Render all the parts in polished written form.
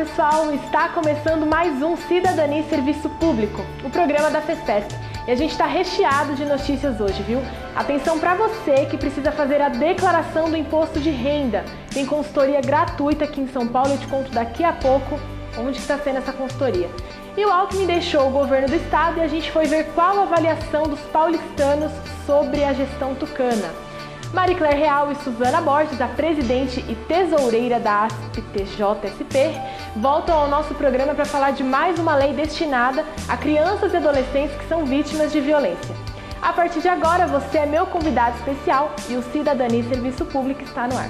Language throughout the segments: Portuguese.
pessoal, está começando mais um Cidadania e Serviço Público, o programa da FESPESP. E a gente está recheado de notícias hoje, viu? Atenção para você que precisa fazer a declaração do imposto de renda. Tem consultoria gratuita aqui em São Paulo, eu te conto daqui a pouco onde está sendo essa consultoria. E o Alckmin deixou o governo do estado e a gente foi ver qual a avaliação dos paulistanos sobre a gestão tucana. Marie-Claire Real e Suzana Borges, a presidente e tesoureira da ASP-TJSP, voltam ao nosso programa para falar de mais uma lei destinada a crianças e adolescentes que são vítimas de violência. A partir de agora, você é meu convidado especial e o Cidadania e Serviço Público está no ar.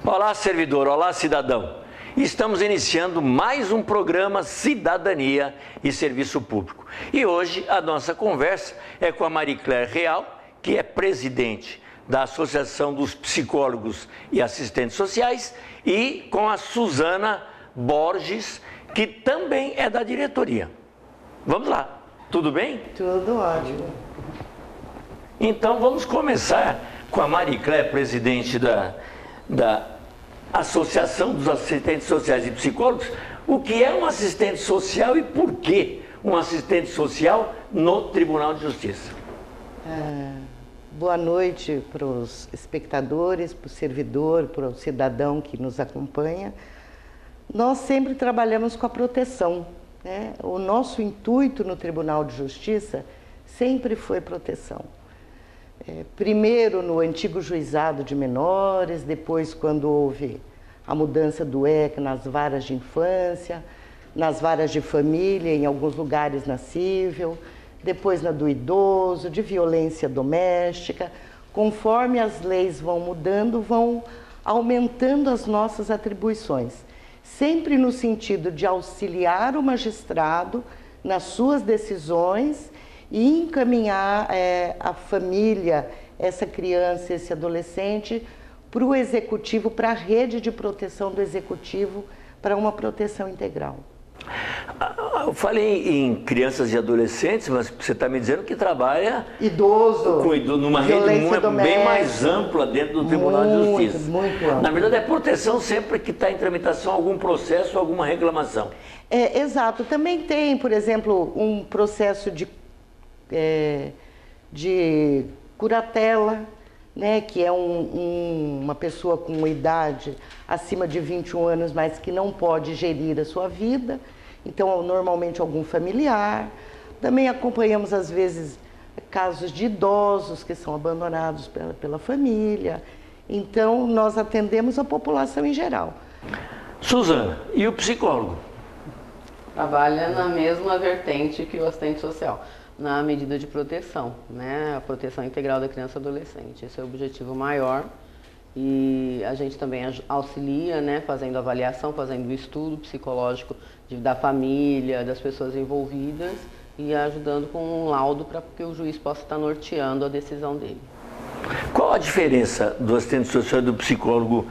Olá, servidor. Olá, cidadão. Estamos iniciando mais um programa Cidadania e Serviço Público. E hoje a nossa conversa é com a Marie-Claire Real, que é presidente da Associação dos Psicólogos e Assistentes Sociais, e com a Suzana Borges, que também é da diretoria. Vamos lá, tudo bem? Tudo ótimo. Então vamos começar com a Marie-Claire, presidente da Associação dos Assistentes Sociais e Psicólogos. O que é um assistente social e por que um assistente social no Tribunal de Justiça? Boa noite para os espectadores, para o servidor, para o cidadão que nos acompanha. Nós sempre trabalhamos com a proteção, né? O nosso intuito no Tribunal de Justiça sempre foi proteção. Primeiro no antigo juizado de menores, depois quando houve a mudança do ECA nas varas de infância, nas varas de família, em alguns lugares na cível, depois na do idoso, de violência doméstica. Conforme as leis vão mudando, vão aumentando as nossas atribuições, sempre no sentido de auxiliar o magistrado nas suas decisões e encaminhar a família, essa criança, esse adolescente, para o executivo, para a rede de proteção do executivo, para uma proteção integral. Eu falei em crianças e adolescentes, mas você está me dizendo que trabalha idoso, numa rede bem mais ampla dentro do Tribunal de Justiça. Muito ampla. Na verdade, é proteção sempre que está em tramitação algum processo, alguma reclamação. Exato. Também tem, por exemplo, um processo de curatela, né, que é uma pessoa com idade acima de 21 anos, mas que não pode gerir a sua vida, então normalmente algum familiar. Também acompanhamos às vezes casos de idosos que são abandonados pela família, então nós atendemos a população em geral. Suzana, e o psicólogo? Trabalha na mesma vertente que o assistente social, na medida de proteção, né? A proteção integral da criança e adolescente. Esse é o objetivo maior e a gente também auxilia, né? Fazendo avaliação, fazendo o estudo psicológico da família, das pessoas envolvidas e ajudando com um laudo para que o juiz possa estar norteando a decisão dele. Qual a diferença do assistente social e do psicólogo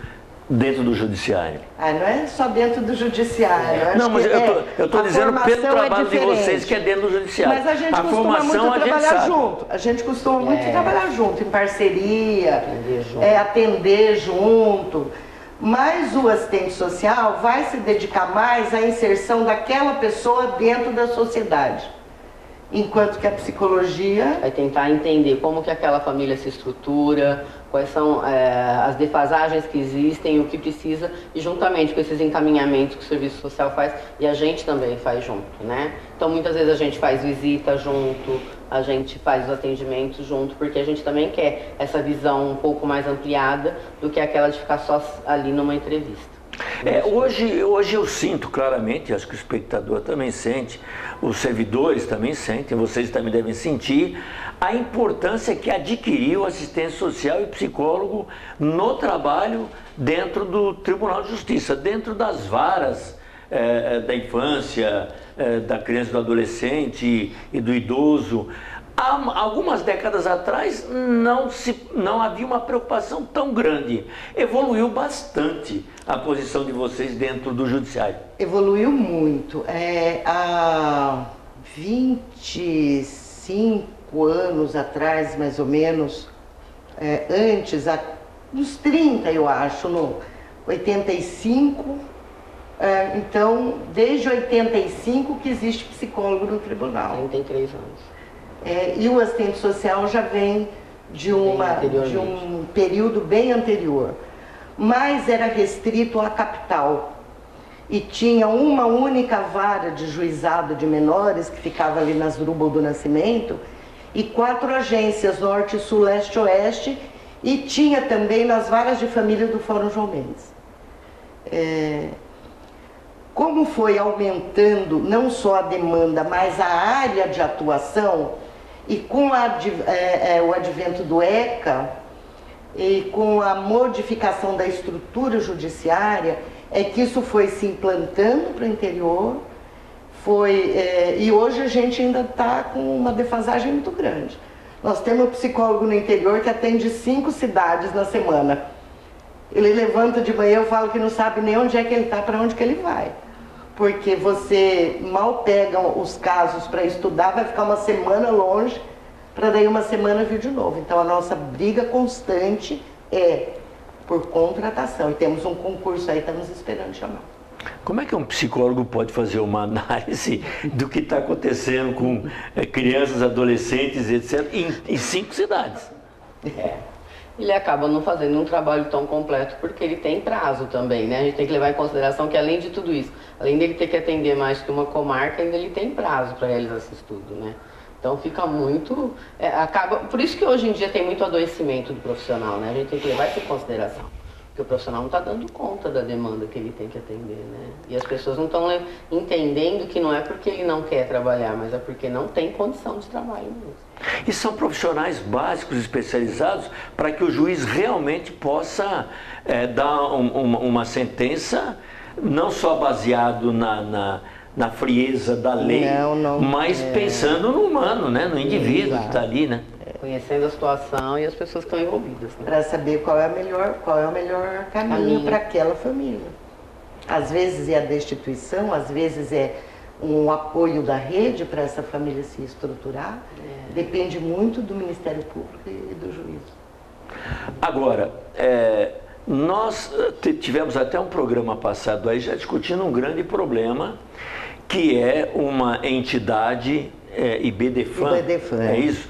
dentro do judiciário? Não é só dentro do judiciário. Não, mas eu estou dizendo pelo trabalho de vocês que é dentro do judiciário. Mas a gente costuma muito trabalhar junto. A gente costuma muito trabalhar junto, em parceria, atender junto. Mas o assistente social vai se dedicar mais à inserção daquela pessoa dentro da sociedade. Enquanto que a psicologia vai tentar entender como que aquela família se estrutura, quais são as defasagens que existem, o que precisa, e juntamente com esses encaminhamentos que o serviço social faz, e a gente também faz junto, né? Então muitas vezes a gente faz visita junto, a gente faz os atendimentos junto, porque a gente também quer essa visão um pouco mais ampliada do que aquela de ficar só ali numa entrevista. Hoje eu sinto claramente, acho que o espectador também sente, os servidores também sentem, vocês também devem sentir, a importância que adquiriu assistente social e psicólogo no trabalho dentro do Tribunal de Justiça, dentro das varas da infância, da criança e do adolescente e do idoso. Há algumas décadas atrás não havia uma preocupação tão grande. Evoluiu bastante a posição de vocês dentro do judiciário. Evoluiu muito. Há 25 anos atrás, mais ou menos, antes, nos 30, eu acho, no 85. Então, desde 85 que existe psicólogo no tribunal. 33 anos. E o assistente social já vem de um período bem anterior. Mas era restrito à capital. E tinha uma única vara de juizado de menores, que ficava ali nas Asdrubal do Nascimento, e 4 agências, norte, sul, leste, oeste, e tinha também nas varas de família do Fórum João Mendes. Como foi aumentando não só a demanda, mas a área de atuação, e com o advento do ECA, e com a modificação da estrutura judiciária, é que isso foi se implantando para o interior, e hoje a gente ainda está com uma defasagem muito grande. Nós temos um psicólogo no interior que atende 5 cidades na semana. Ele levanta de manhã, eu falo que não sabe nem onde é que ele está, para onde que ele vai. Porque você mal pega os casos para estudar, vai ficar uma semana longe, para daí uma semana vir de novo. Então a nossa briga constante é por contratação. E temos um concurso aí, estamos esperando chamar. Como é que um psicólogo pode fazer uma análise do que está acontecendo com crianças, adolescentes, etc., em 5 cidades? Ele acaba não fazendo um trabalho tão completo, porque ele tem prazo também, né? A gente tem que levar em consideração que, além de tudo isso, além dele ter que atender mais que uma comarca, ainda ele tem prazo para realizar esse estudo, né? Então fica muito... por isso que hoje em dia tem muito adoecimento do profissional, né? A gente tem que levar isso em consideração. Porque o profissional não está dando conta da demanda que ele tem que atender, né? E as pessoas não estão entendendo que não é porque ele não quer trabalhar, mas é porque não tem condição de trabalho mesmo. E são profissionais básicos, especializados, para que o juiz realmente possa dar uma sentença, não só baseado na frieza da lei, mas pensando no humano, né? No indivíduo que está ali, né? Conhecendo a situação e as pessoas que estão envolvidas. Né? Para saber qual é o melhor caminho para aquela família. Às vezes é a destituição, às vezes é um apoio da rede para essa família se estruturar. Depende muito do Ministério Público e do juiz. Agora, nós tivemos até um programa passado aí já discutindo um grande problema, que é uma entidade... IBDFAM, é isso?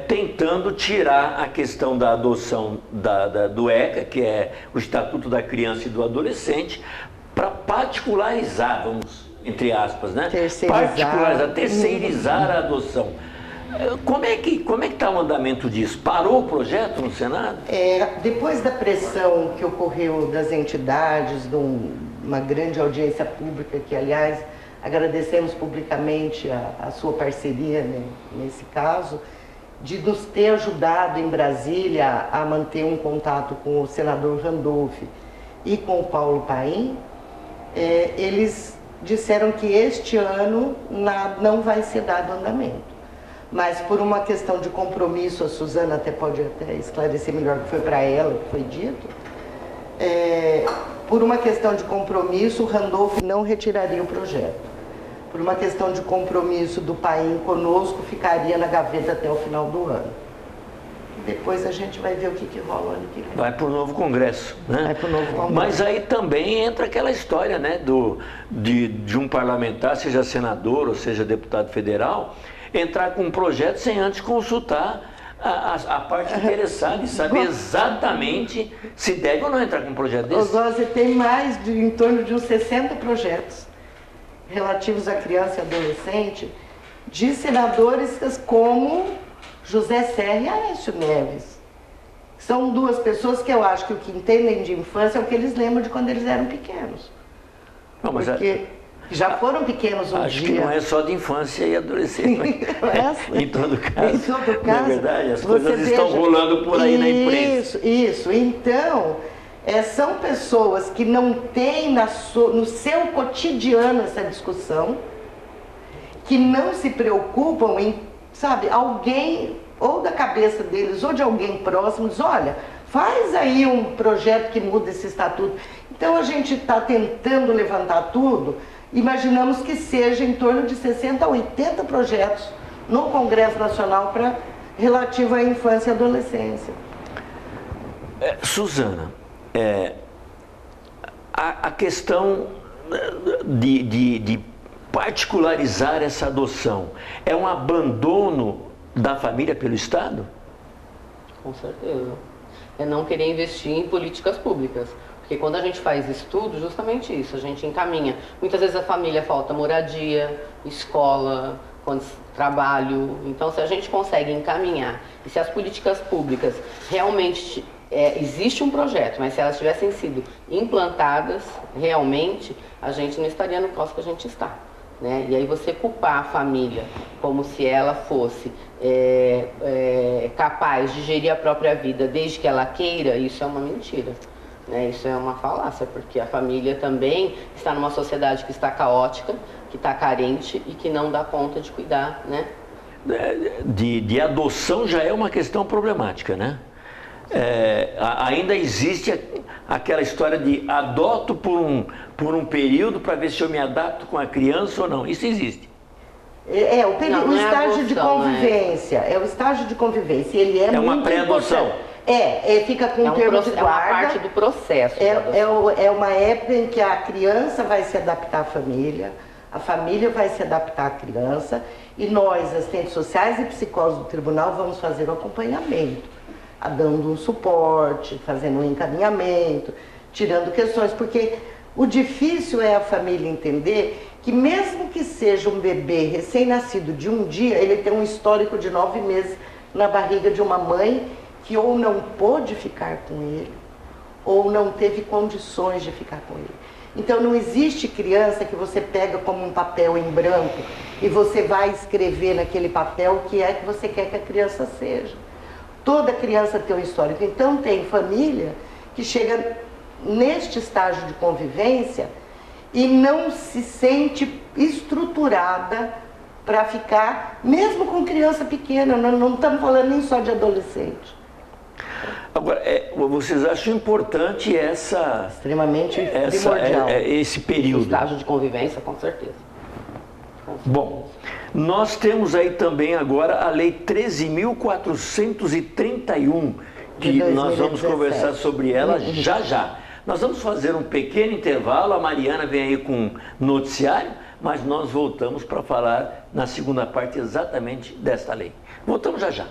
Tentando tirar a questão da adoção do ECA, que é o Estatuto da Criança e do Adolescente, para particularizar, vamos, entre aspas, né? Terceirizar a adoção. Como é que está o andamento disso? Parou o projeto no Senado? Depois da pressão que ocorreu das entidades, de uma grande audiência pública, que, aliás, agradecemos publicamente a sua parceria, né, nesse caso, de nos ter ajudado em Brasília a manter um contato com o senador Randolph e com o Paulo Paim. Eles disseram que este ano não vai ser dado andamento. Mas por uma questão de compromisso, a Suzana pode esclarecer melhor o que foi para ela, o que foi dito, por uma questão de compromisso, o Randolph não retiraria o projeto. Por uma questão de compromisso do Paim conosco, ficaria na gaveta até o final do ano. Depois a gente vai ver o que rola ano que vem. Vai para o novo Congresso, né? Vai para o novo Congresso. Mas aí também entra aquela história, né, de um parlamentar, seja senador ou seja deputado federal, entrar com um projeto sem antes consultar a parte interessada e saber exatamente se deve ou não entrar com um projeto desse. Você tem em torno de uns 60 projetos relativos à criança e adolescente, de senadores como José Serra e Aécio Neves. São 2 pessoas que eu acho que o que entendem de infância é o que eles lembram de quando eles eram pequenos. Não, mas porque já foram pequenos um acho dia. Que não é só de infância e adolescente. Em todo caso. Em todo caso. Na verdade, as coisas estão rolando por aí na imprensa. Isso. Então, são pessoas que não têm no seu cotidiano essa discussão, que não se preocupam em, alguém, ou da cabeça deles, ou de alguém próximo, diz, olha, faz aí um projeto que muda esse estatuto. Então a gente está tentando levantar tudo, imaginamos que seja em torno de 60 a 80 projetos no Congresso Nacional relativo à infância e adolescência. Suzana, a questão de particularizar essa adoção é um abandono da família pelo Estado? Com certeza. É não querer investir em políticas públicas. Porque quando a gente faz estudo, justamente isso, a gente encaminha. Muitas vezes a família falta moradia, escola, trabalho. Então, se a gente consegue encaminhar, e se as políticas públicas realmente, existe um projeto, mas se elas tivessem sido implantadas realmente, a gente não estaria no caos que a gente está. Né? E aí você culpar a família como se ela fosse capaz de gerir a própria vida desde que ela queira, isso é uma mentira. Né? Isso é uma falácia, porque a família também está numa sociedade que está caótica, que está carente e que não dá conta de cuidar, né? De adoção já é uma questão problemática, né? Ainda existe aquela história de adoto por um período para ver se eu me adapto com a criança ou não. Isso existe. O estágio de convivência. É o estágio de convivência. Ele é muito uma pré-adoção. Fica com um termo de guarda. É uma parte do processo. É uma época em que a criança vai se adaptar à família, a família vai se adaptar à criança, e nós, assistentes sociais e psicólogos do tribunal, vamos fazer o acompanhamento, dando um suporte, fazendo um encaminhamento, tirando questões, porque o difícil é a família entender que mesmo que seja um bebê recém-nascido de um dia, ele tem um histórico de 9 meses na barriga de uma mãe que ou não pôde ficar com ele, ou não teve condições de ficar com ele. Então não existe criança que você pega como um papel em branco e você vai escrever naquele papel o que é que você quer que a criança seja. Toda criança tem um histórico. Então tem família que chega neste estágio de convivência e não se sente estruturada para ficar, mesmo com criança pequena, não estamos falando nem só de adolescente. Agora, vocês acham importante extremamente primordial. Esse período? Estágio de convivência, com certeza. Bom, nós temos aí também agora a Lei 13.431, que nós vamos conversar sobre ela já. Nós vamos fazer um pequeno intervalo, a Mariana vem aí com noticiário, mas nós voltamos para falar na segunda parte exatamente desta lei. Voltamos já.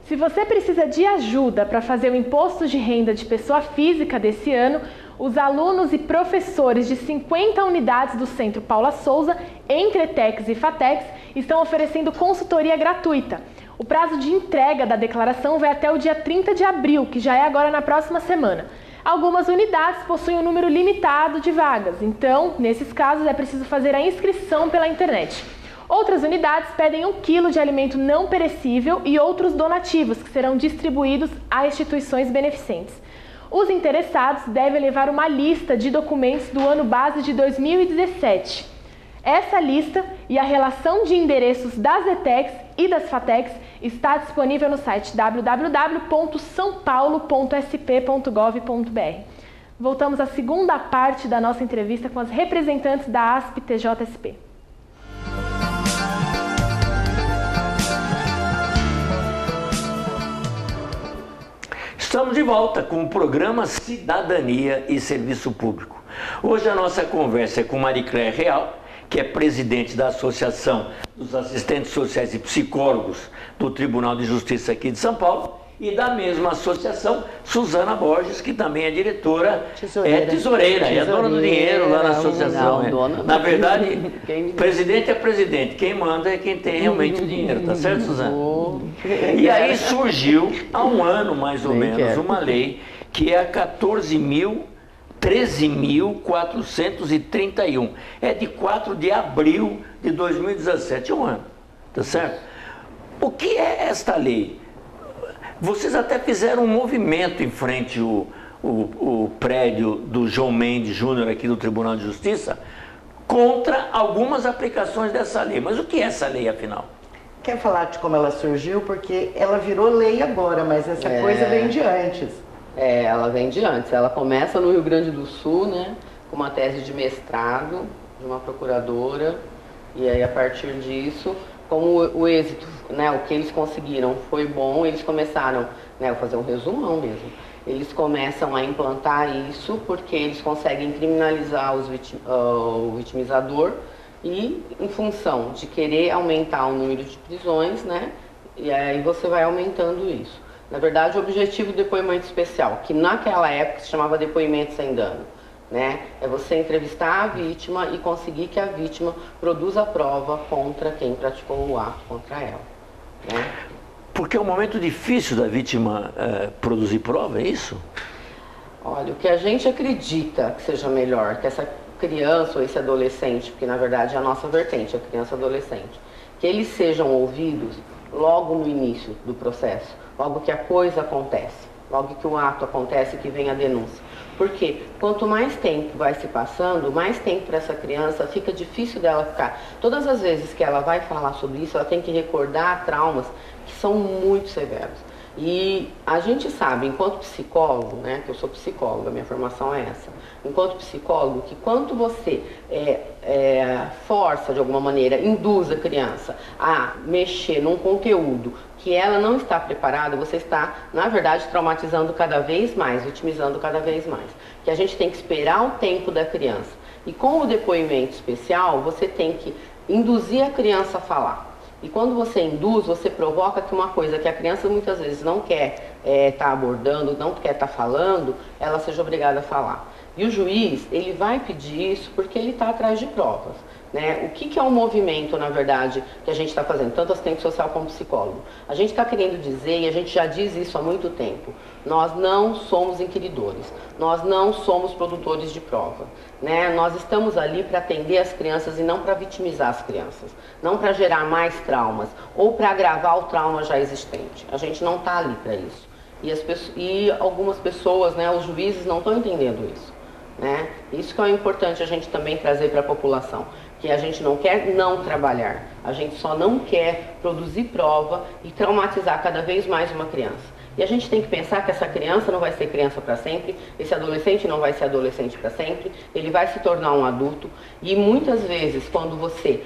Se você precisa de ajuda para fazer o imposto de renda de pessoa física desse ano, os alunos e professores de 50 unidades do Centro Paula Souza, entre ETECs e FATECs, estão oferecendo consultoria gratuita. O prazo de entrega da declaração vai até o dia 30 de abril, que já é agora na próxima semana. Algumas unidades possuem um número limitado de vagas, então, nesses casos, é preciso fazer a inscrição pela internet. Outras unidades pedem 1 quilo de alimento não perecível e outros donativos que serão distribuídos a instituições beneficentes. Os interessados devem levar uma lista de documentos do ano base de 2017. Essa lista e a relação de endereços das ETECs e das FATECs está disponível no site www.saopaulo.sp.gov.br. Voltamos à segunda parte da nossa entrevista com as representantes da ASP-TJSP. Estamos de volta com o programa Cidadania e Serviço Público. Hoje a nossa conversa é com Maricléia Real, que é presidente da Associação dos Assistentes Sociais e Psicólogos do Tribunal de Justiça aqui de São Paulo, e da mesma associação, Suzana Borges, que também é diretora, tesoureira, é dona do dinheiro lá na associação. Na verdade, presidente é presidente, quem manda é quem tem realmente o dinheiro, tá certo, Suzana? E aí surgiu, há um ano mais ou menos, uma lei que é a 13.431. É de 4 de abril de 2017, um ano, tá certo? O que é esta lei? Vocês até fizeram um movimento em frente ao prédio do João Mendes Júnior aqui do Tribunal de Justiça contra algumas aplicações dessa lei. Mas o que é essa lei, afinal? Quer falar de como ela surgiu? Porque ela virou lei agora, mas essa coisa vem de antes. Ela vem de antes. Ela começa no Rio Grande do Sul, né, com uma tese de mestrado de uma procuradora. E aí, a partir disso, como o êxito, né, o que eles conseguiram foi bom, eles começaram, né, vou fazer um resumão mesmo, eles começam a implantar isso porque eles conseguem criminalizar o vitimizador e, em função de querer aumentar o número de prisões, né, e aí você vai aumentando isso. Na verdade, o objetivo do depoimento especial, que naquela época se chamava depoimento sem dano, né, é você entrevistar a vítima e conseguir que a vítima produza a prova contra quem praticou o ato contra ela, né? Porque é um momento difícil da vítima produzir prova, é isso? Olha, o que a gente acredita que seja melhor, que essa criança ou esse adolescente, porque na verdade é a nossa vertente, a criança e adolescente, que eles sejam ouvidos logo no início do processo, logo que a coisa acontece, logo que o ato acontece, que vem a denúncia. Porque quanto mais tempo vai se passando, mais tempo para essa criança fica difícil dela ficar. Todas as vezes que ela vai falar sobre isso, ela tem que recordar traumas que são muito severos. E a gente sabe, enquanto psicólogo, né, que eu sou psicóloga, minha formação é essa, enquanto psicólogo, que quando você força de alguma maneira, induz a criança a mexer num conteúdo que ela não está preparada, você está, na verdade, traumatizando cada vez mais, vitimizando cada vez mais. Que a gente tem que esperar o tempo da criança. E com o depoimento especial, você tem que induzir a criança a falar. E quando você induz, você provoca que uma coisa que a criança muitas vezes não quer estar abordando, não quer estar falando, ela seja obrigada a falar. E o juiz, ele vai pedir isso porque ele está atrás de provas. Né? O que é um movimento, na verdade, que a gente está fazendo, tanto assistente social como psicólogo? A gente está querendo dizer, e a gente já diz isso há muito tempo, nós não somos inquiridores, nós não somos produtores de prova. Né? Nós estamos ali para atender as crianças e não para vitimizar as crianças, não para gerar mais traumas ou para agravar o trauma já existente. A gente não está ali para isso. E algumas pessoas, né, os juízes não estão entendendo isso. Né? Isso que é importante a gente também trazer para a população, que a gente não quer não trabalhar, a gente só não quer produzir prova e traumatizar cada vez mais uma criança. E a gente tem que pensar que essa criança não vai ser criança para sempre, esse adolescente não vai ser adolescente para sempre, ele vai se tornar um adulto e muitas vezes quando você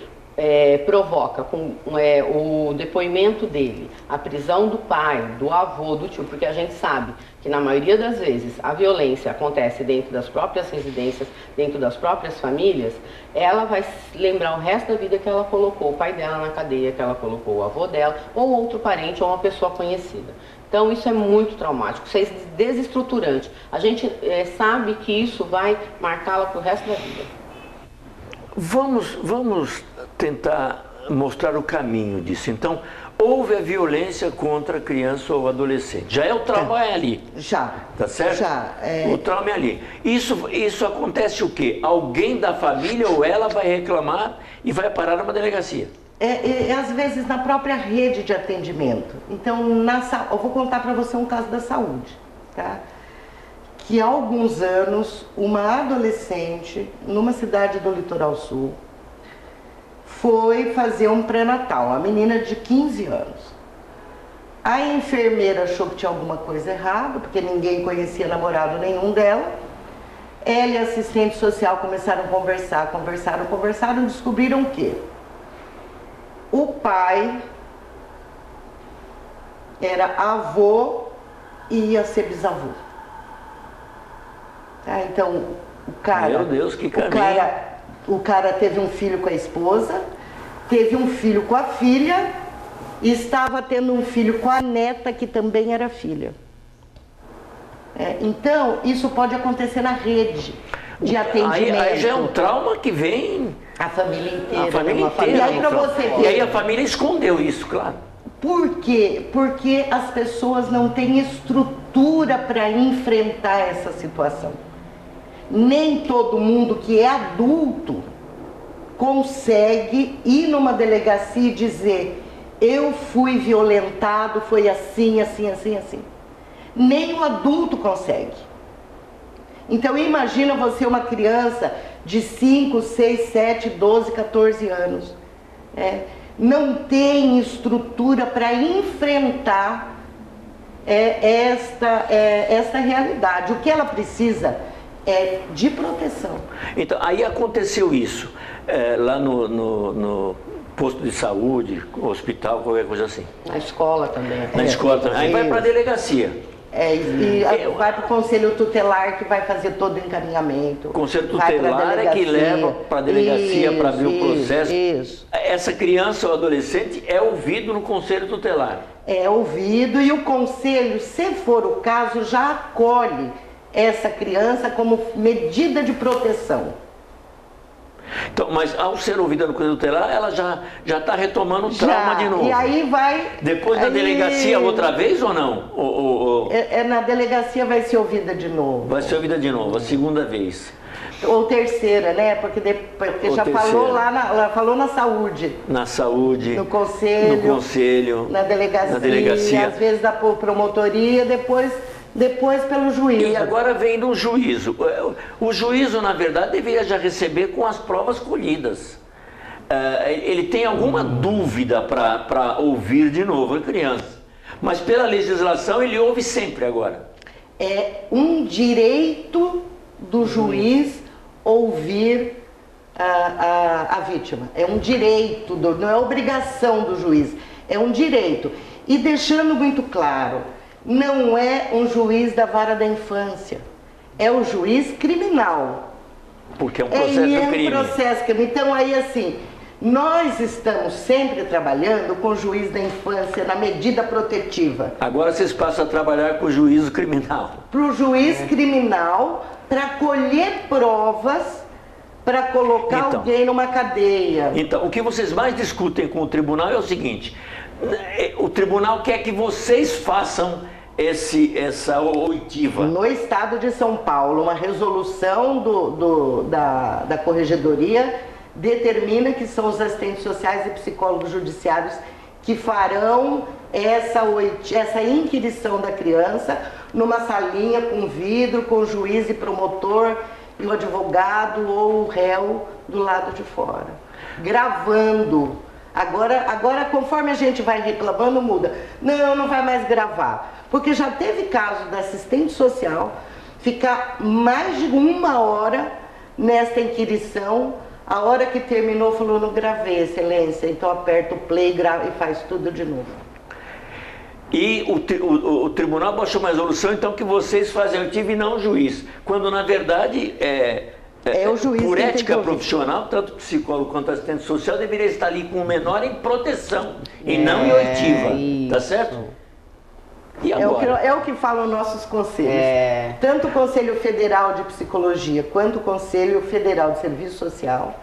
provoca com o depoimento dele, a prisão do pai, do avô, do tio, porque a gente sabe que na maioria das vezes a violência acontece dentro das próprias residências, dentro das próprias famílias, ela vai lembrar o resto da vida que ela colocou o pai dela na cadeia, que ela colocou o avô dela, ou outro parente, ou uma pessoa conhecida. Então isso é muito traumático, isso é desestruturante. A gente sabe que isso vai marcá-la para o resto da vida. Vamos tentar mostrar o caminho disso. Então, houve a violência contra a criança ou adolescente. Já é o trauma é ali. Já. Tá certo? Já. O trauma é ali. Isso acontece o quê? Alguém da família ou ela vai reclamar e vai parar numa delegacia. Às vezes na própria rede de atendimento. Então, eu vou contar para você um caso da saúde, tá? Que há alguns anos, uma adolescente, numa cidade do Litoral Sul, foi fazer um pré-natal, a menina de 15 anos. A enfermeira achou que tinha alguma coisa errada, porque ninguém conhecia namorado nenhum dela. Ela e a assistente social começaram a conversaram, descobriram que o pai era avô e ia ser bisavô. Tá? Então, o cara... Meu Deus, que caminho! O cara teve um filho com a esposa, teve um filho com a filha e estava tendo um filho com a neta, que também era filha. Então, isso pode acontecer na rede de atendimento. Aí já é um trauma que vem... A família inteira. A família inteira. E aí, pra você ver, e aí a família escondeu isso, claro. Por quê? Porque as pessoas não têm estrutura para enfrentar essa situação. Nem todo mundo que é adulto consegue ir numa delegacia e dizer: eu fui violentado, foi assim, assim, assim, assim. Nem o adulto consegue. Então imagina você, uma criança de 5, 6, 7, 12, 14 anos, não tem estrutura para enfrentar esta realidade. O que ela precisa é de proteção. Então, aí aconteceu isso, lá no posto de saúde, hospital, qualquer coisa assim. Na escola também. Na escola também. Aí vai para a delegacia. Vai para o conselho tutelar que vai fazer todo o encaminhamento. O conselho tutelar é que leva para a delegacia para abrir o processo. Isso. Essa criança ou adolescente é ouvido no conselho tutelar. É ouvido e o conselho, se for o caso, já acolhe essa criança como medida de proteção. Então, mas ao ser ouvida no conselho tutelar, ela já está retomando o trauma de novo. E aí vai... Depois da delegacia outra vez ou não? Na delegacia vai ser ouvida de novo. Vai ser ouvida de novo, a segunda vez. Ou terceira, né? Porque já terceira. falou lá falou na saúde. Na saúde. No conselho. Na delegacia. Às vezes da promotoria, depois pelo juiz. E agora vem no juízo. O juízo, na verdade, deveria já receber com as provas colhidas. Ele tem alguma dúvida para ouvir de novo a criança. Mas pela legislação ele ouve sempre agora. É um direito do juiz ouvir a vítima. É um direito, não é obrigação do juiz, é um direito. E deixando muito claro, não é um juiz da vara da infância, é o juiz criminal. Porque é um processo crime. Processo crime. Então aí assim, nós estamos sempre trabalhando com o juiz da infância na medida protetiva. Agora vocês passam a trabalhar com o juízo criminal. Para o juiz criminal, para colher provas, para colocar alguém numa cadeia. Então, o que vocês mais discutem com o tribunal é o seguinte: o tribunal quer que vocês façam essa oitiva. No estado de São Paulo, uma resolução da corregedoria determina que são os assistentes sociais e psicólogos judiciários que farão essa inquirição da criança numa salinha com vidro, com o juiz e promotor e o advogado ou o réu do lado de fora, gravando. Agora conforme a gente vai reclamando, muda. Não vai mais gravar, porque já teve caso da assistente social ficar mais de 1 hora nesta inquirição. A hora que terminou, falou: não gravei, excelência. Então aperta o play e faz tudo de novo. E o tribunal baixou uma resolução, então, que vocês fazem oitiva e não o juiz. Quando, na verdade, o juiz por ética profissional, tanto o psicólogo quanto o assistente social deveria estar ali com o menor em proteção e não em oitiva. Tá certo? E agora? É o que falam nossos conselhos. Tanto o Conselho Federal de Psicologia quanto o Conselho Federal de Serviço Social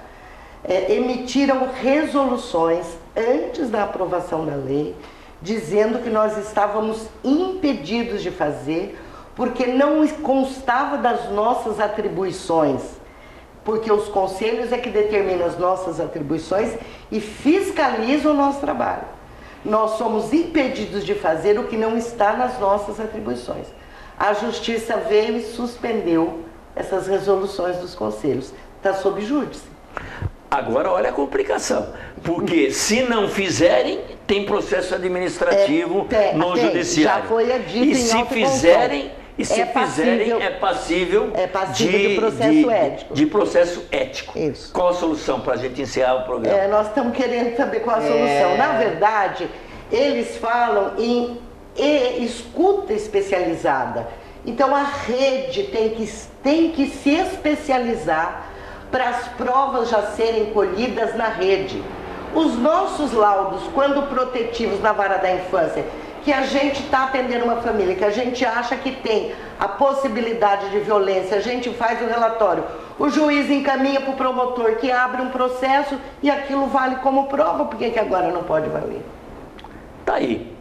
emitiram resoluções antes da aprovação da lei, dizendo que nós estávamos impedidos de fazer, porque não constava das nossas atribuições, porque os conselhos é que determinam as nossas atribuições e fiscalizam o nosso trabalho. Nós somos impedidos de fazer o que não está nas nossas atribuições. A Justiça veio e suspendeu essas resoluções dos conselhos. Está sob júdice. Agora olha a complicação, porque se não fizerem, tem processo administrativo no judiciário. Já foi dito e se fizerem, é passível de processo ético. De processo ético. Isso. Qual a solução para a gente encerrar o programa? Nós estamos querendo saber qual a solução. Na verdade, eles falam em escuta especializada. Então a rede tem que se especializar para as provas já serem colhidas na rede. Os nossos laudos, quando protetivos na vara da infância, que a gente está atendendo uma família, que a gente acha que tem a possibilidade de violência, a gente faz o relatório, o juiz encaminha para o promotor, que abre um processo e aquilo vale como prova, por que agora não pode valer? Tá aí.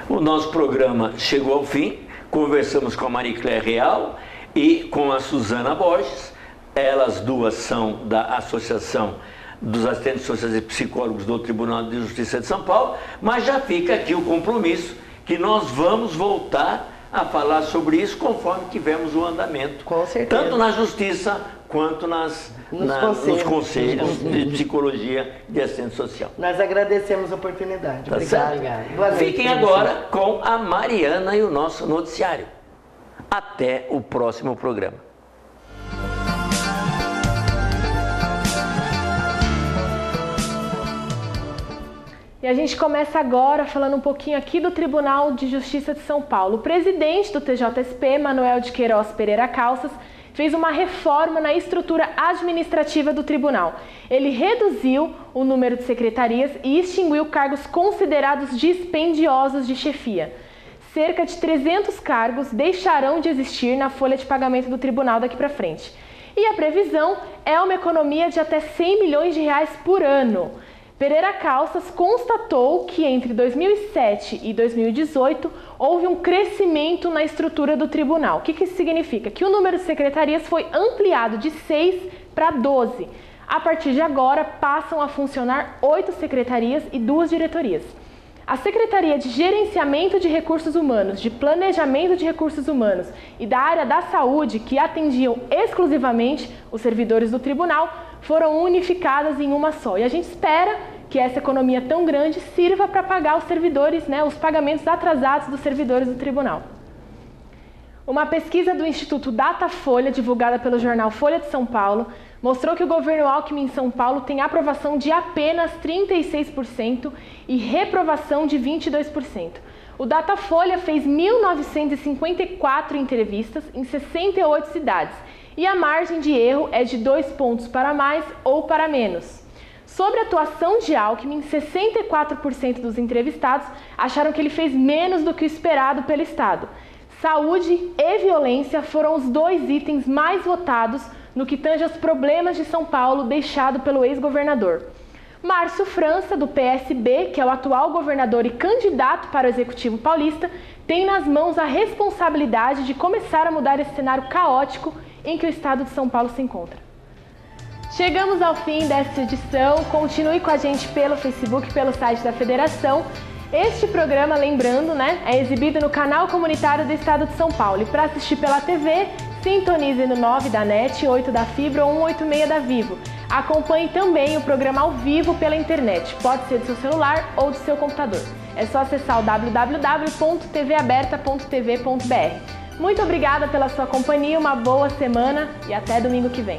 O nosso programa chegou ao fim, conversamos com a Maricléia Real e com a Suzana Borges. Elas duas são da Associação dos Assistentes Sociais e Psicólogos do Tribunal de Justiça de São Paulo, mas já fica aqui o compromisso que nós vamos voltar a falar sobre isso conforme tivermos o andamento. Com certeza. Tanto na Justiça quanto nos conselhos de psicologia e de assistente social. Nós agradecemos a oportunidade. Tá Obrigada. Boa noite. Fiquem agora com a Mariana e o nosso noticiário. Até o próximo programa. E a gente começa agora falando um pouquinho aqui do Tribunal de Justiça de São Paulo. O presidente do TJSP, Manuel de Queiroz Pereira Calças, fez uma reforma na estrutura administrativa do tribunal. Ele reduziu o número de secretarias e extinguiu cargos considerados dispendiosos de chefia. Cerca de 300 cargos deixarão de existir na folha de pagamento do tribunal daqui para frente. E a previsão é uma economia de até 100 milhões de reais por ano. Pereira Calças constatou que entre 2007 e 2018 houve um crescimento na estrutura do tribunal. O que isso significa? Que o número de secretarias foi ampliado de 6 para 12. A partir de agora, passam a funcionar 8 secretarias e 2 diretorias. A Secretaria de Gerenciamento de Recursos Humanos, de Planejamento de Recursos Humanos e da área da saúde, que atendiam exclusivamente os servidores do tribunal, foram unificadas em uma só. E a gente espera que essa economia tão grande sirva para pagar os servidores, os pagamentos atrasados dos servidores do tribunal. Uma pesquisa do Instituto Datafolha, divulgada pelo jornal Folha de São Paulo, mostrou que o governo Alckmin em São Paulo tem aprovação de apenas 36% e reprovação de 22%. O Datafolha fez 1.954 entrevistas em 68 cidades e a margem de erro é de 2 pontos para mais ou para menos. Sobre a atuação de Alckmin, 64% dos entrevistados acharam que ele fez menos do que o esperado pelo Estado. Saúde e violência foram os 2 itens mais votados no que tange aos problemas de São Paulo deixado pelo ex-governador. Márcio França, do PSB, que é o atual governador e candidato para o Executivo Paulista, tem nas mãos a responsabilidade de começar a mudar esse cenário caótico em que o Estado de São Paulo se encontra. Chegamos ao fim desta edição. Continue com a gente pelo Facebook, pelo site da Federação. Este programa, lembrando, é exibido no canal comunitário do Estado de São Paulo. E para assistir pela TV, sintonize no 9 da NET, 8 da Fibra ou 186 da Vivo. Acompanhe também o programa ao vivo pela internet. Pode ser do seu celular ou do seu computador. É só acessar o www.tvaberta.tv.br. Muito obrigada pela sua companhia, uma boa semana e até domingo que vem.